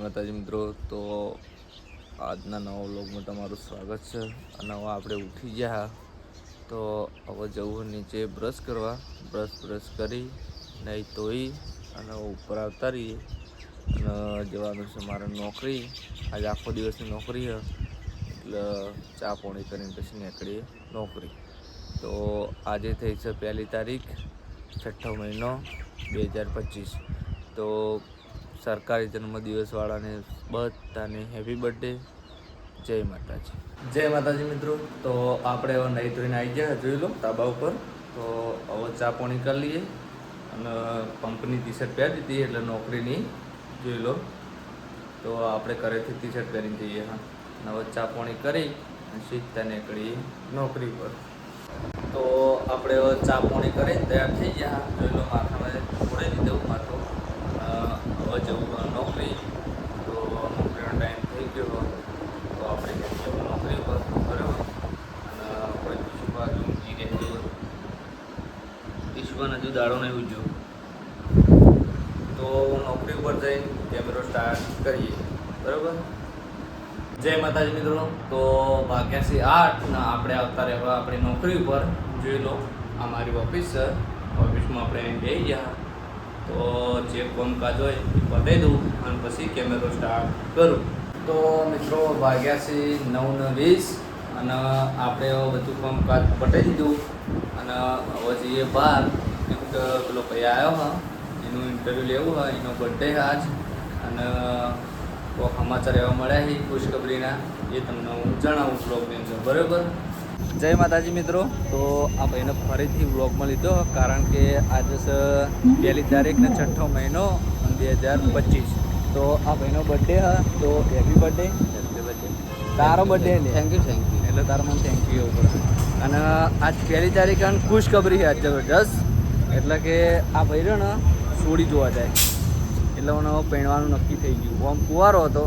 માતાજી મિત્રો, તો આજના નવા વ્લોગમાં તમારું સ્વાગત છે. અને હવે આપણે ઉઠી ગયા, તો હવે જવું નીચે બ્રશ કરવા. બ્રશ કરી નહીં ધોઈ અને ઉપર આવતા રહીએ. અને જવાનું છે મારે નોકરી. આજે આખો દિવસની નોકરી છે, એટલે ચા પોણી કરીને પછી નીકળીએ નોકરી. તો આજે થઈ છે 1 તારીખ 6ઠ્ઠો મહિનો 2025. તો સરકારી જન્મદિવસવાળાને બધાને હેપી બર્થડે. જય માતાજી. જય માતાજી મિત્રો. તો આપણે હવે નહીં ધોઈને આવી ગયા, જોઈ લો ધાબા ઉપર. તો હવે ચા પાણી કરી લઈએ. અને કંપની ટી શર્ટ પહેરી હતી એટલે નોકરીની જોઈ લો. તો આપણે ઘરેથી ટી શર્ટ પહેરીને જઈએ. હા, અને હવે ચા પાણી કરી અને સીધા નીકળીએ નોકરી પર. તો આપણે હવે ચા પાણી કરીને તૈયાર થઈ ગયા. જોઈ લો માથામાં છોડાઈ દીધું માથું. હવે જવું નોકરી. તો નોકરીનો ટાઈમ થઈ ગયો, તો આપણે જવું નોકરી પર, બરાબર. અને કોઈ બીજું બાજુ ઊંઘી રહેજો. ઈશ્વરને હજુ દાડો નહીં ઉજ્યો. તો નોકરી ઉપર જઈને કેમેરો સ્ટાર્ટ કરીએ, બરાબર. જય માતાજી મિત્રો. તો વાગ્યા છે 8 ને આપણે આવતા રહેવા આપણી નોકરી ઉપર. જોઈ લો આ મારી ઓફિસ છે. ઓફિસમાં આપણે બેસી ગયા. તો જે કામકાજ હોય એ પતાવી દઉં અને પછી કેમેરો સ્ટાર્ટ કરું. તો મિત્રો વાગ્યા છે 9:20 અને આપણે બધું કામકાજ પતાવી દીધું. અને હવે જઈએ બહાર, કેમ કે પેલો ભાઈ આવ્યો હા, એનું ઇન્ટરવ્યૂ લેવું હોય, એનો બર્થડે આજ. અને કોઈ સમાચાર એવા મળ્યા છે ખુશખબરીના, એ તમને હું જણાવું બ્લોગની અંદર, બરાબર. જય માતાજી મિત્રો. તો આ ભાઈને ફરીથી વ્લોગમાં લીધો, કારણ કે આજે છે 1 તારીખ ને 6ઠ્ઠો મહિનો 2025. તો આ ભાઈનો બર્થડે હા, તો હેપી બર્થડે. તારો બર્થડે ને થેન્ક યુ એટલે તારો મને થેન્ક યુ એવું પડે. અને આજ 1 તારીખ અને ખુશખબરી છે આજ જબરજસ્ત. એટલે કે આ ભાઈ રહ્યો ને સોડી જોવા જાય, એટલે મને પહેણવાનું નક્કી થઈ ગયું. આમ કુંવારો હતો,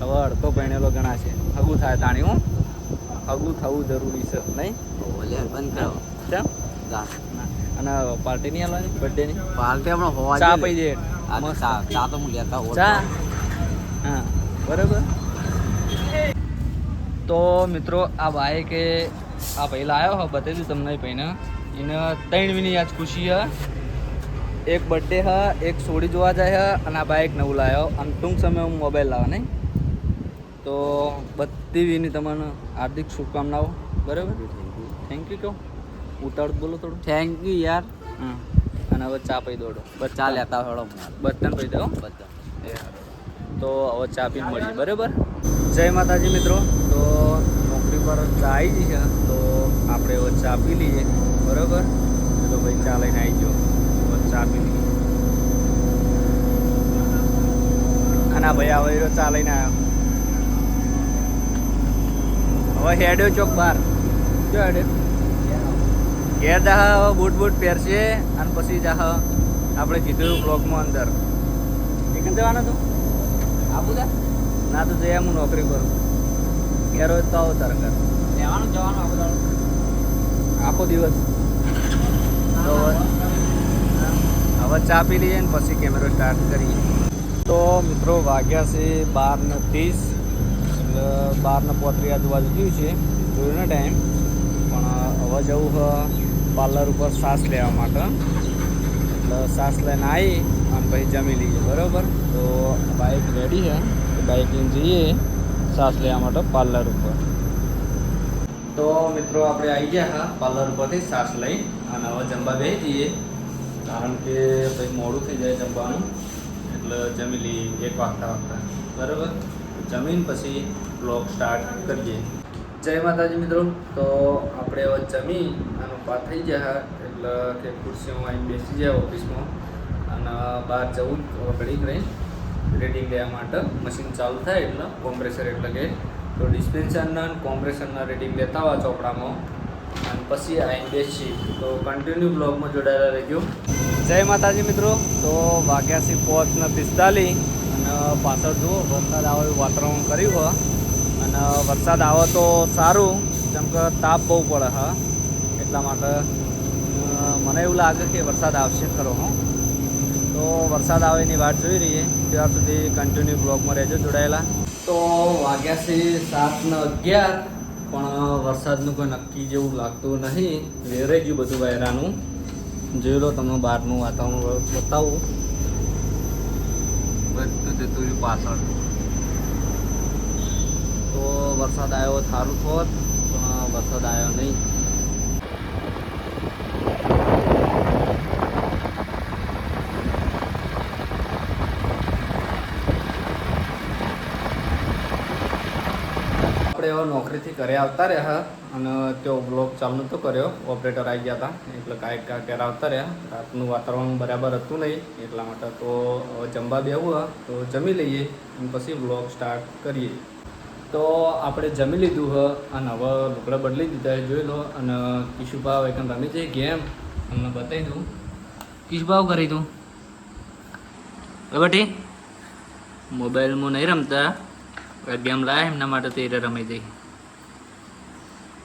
હવે અડધો પહેણેલો ગણા છે. હગું થાય તાણી હું હગું થવું જરૂરી છે, નહીં? બંધ કરો કેમ? અને પાર્ટી નહીં આવવાની બર્થડેની? પાર્ટી હમણાં હોવા ચા પી દે. ચા તો હું લેતા ચા. હા, બરાબર. તો મિત્રો આ ભાઈ કે આ ભાઈ લાવ્યો હો, બતાવી દઉં તમને ભાઈને. એને 3 વીની આજ ખુશી હ. એક બર્થડે હ, એક સોડી જોવા જાય હ, અને આ બાઈક નવું લાવ્યો. અને ટૂંક સમય હું મોબાઈલ લાવો નહીં. તો બધી વીની તમને હાર્દિક શુભકામનાઓ, બરાબર. થેન્ક યુ કહો. ઉતાવળ બોલો થોડું. થેન્ક યુ યાર. હા, અને હવે ચા પી દોડો. બસ ચા લેતા થોડો બધાને પી દો બધા. એ તો હવે ચા પીને મળીએ, બરાબર. જય માતાજી મિત્રો. તો નોકરી પર ચા આવી છે, તો આપણે હવે ચા પી લઈએ, બરાબર. તો ભાઈ ચા લઈને આવી ગયો, ચા પી લઈએ. અને ભાઈ આવે ચા લઈને આવ્યો. હવે હેડ્યો ચોક બહાર. જો હેડ્યો ઘેર જા, બૂટ પહેરશે અને પછી જા આપણે કીધું બ્લોકમાં અંદર. એક જવાનું હતું આપું તા ના, તો જઈ હું નોકરી કરું. ઘેર હોય તો આવો તારે ઘર જવાનું આખો દિવસ. તો હવે ચા પી લઈએ ને પછી કેમેરો સ્ટાર્ટ કરીએ. તો મિત્રો વાગ્યા છે 12:30, એટલે 12:35 આજુબાજુ થયું છે, જોયું ને ટાઈમ. પણ હવે જવું પાર્લર ઉપર શ્વાસ લેવા માટે. એટલે શ્વાસ લઈને આવી અને પછી જમી લઈએ, બરાબર. તો બાઇક રેડી છે, તો બાઇક લઈને જઈએ શ્વાસ લેવા માટે પાર્લર ઉપર. તો મિત્રો આપણે આવી ગયા હા પાર્લર ઉપરથી શ્વાસ લઈ, અને હવે જમવા બેસી જઈએ, કારણ કે પછી મોડું થઈ જાય જમવાનું. એટલે જમી લઈએ 1 વાગતા, બરાબર. જમીન પછી બ્લોગ સ્ટાર્ટ કરીએ. જય માતાજી મિત્રો. તો આપણે હવે જમી અને પાસ થઈ ગયા, એટલે કે ખુરશીમાં આવીને બેસી જાય ઓફિસમાં. અને બહાર જવું ઘડીક રહી રેડિંગ લેવા માટે. મશીન ચાલુ થાય એટલે કોમ્પ્રેસર, એટલે કે તો ડિસ્પેન્સરના કોમ્પ્રેસરના રેડિંગ લેતા હોય ચોપડામાં, અને પછી આવીને બેસી. તો કન્ટિન્યુ બ્લોગમાં જોડાયેલા રહેજો. જય માતાજી મિત્રો. તો વાગ્યા છે 5:45 અને પાછળ જુઓ વરસાદ આવે એવું વાતાવરણ કર્યું હોય. અને વરસાદ આવે તો સારું, કેમ કે તાપ બહુ પડે હા, એટલા માટે મને એવું લાગે કે વરસાદ આવશે ખરો. હું તો વરસાદ આવેની વાટ જોઈ રહીએ ત્યાર સુધી કન્ટિન્યુ બ્લોગમાં રહેજો જોડાયેલા. તો વાગ્યા છે 7:11 પણ વરસાદનું કોઈ નક્કી જેવું લાગતું નહીં. વેરાઈ ગયું બધું વાયરાનું. જોઈ લો તમને બહારનું વાતાવરણ બતાવું. બધું જતું રહ્યું પાછળ. તો વરસાદ આવ્યો સારું થોત પણ વરસાદ આવ્યો નહીં. આપણે હવે નોકરીથી ઘરે આવતા રહ્યા અને તેઓ બ્લોગ ચાલુ તો કર્યો. ઓપરેટર આવી ગયા હતા એટલે કાંઈક ઘરે આવતા રહ્યા. રાતનું વાતાવરણ બરાબર હતું નહીં એટલા માટે તો જમવા બેહવું તો જમી લઈએ અને પછી બ્લોગ સ્ટાર્ટ કરીએ. તો આપણે જમી લીધું હ અને હવે લુગડા બદલી દીધા જોઈ લો. અને કિશુભાવ એક રમી જઈએ ગેમ તમને બતાવી દઉં. કિશુભાવ કરી દઉં બટી મોબાઈલમાં નહીં રમતા ગેમ લાયા એમના માટે તે રમી જઈ.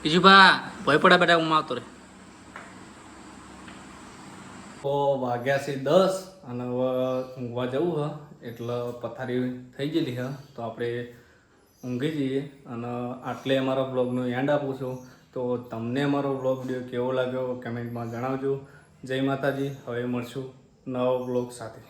કિશુભા ભય પડા બેટા હું આવતો રે. તો વાગ્યા છે 10 અને હવે ઊંઘવા જવું હ એટલે પથારી થઈ ગયેલી હ તો આપણે ઊંઘી જઈએ. અને આટલે અમારો બ્લોગનો એન્ડ આપું છું. તો તમને અમારો બ્લોગ વિડીયો કેવો લાગ્યો કમેન્ટમાં જણાવજો. જય માતાજી. હવે મળશું નવો બ્લોગ સાથે.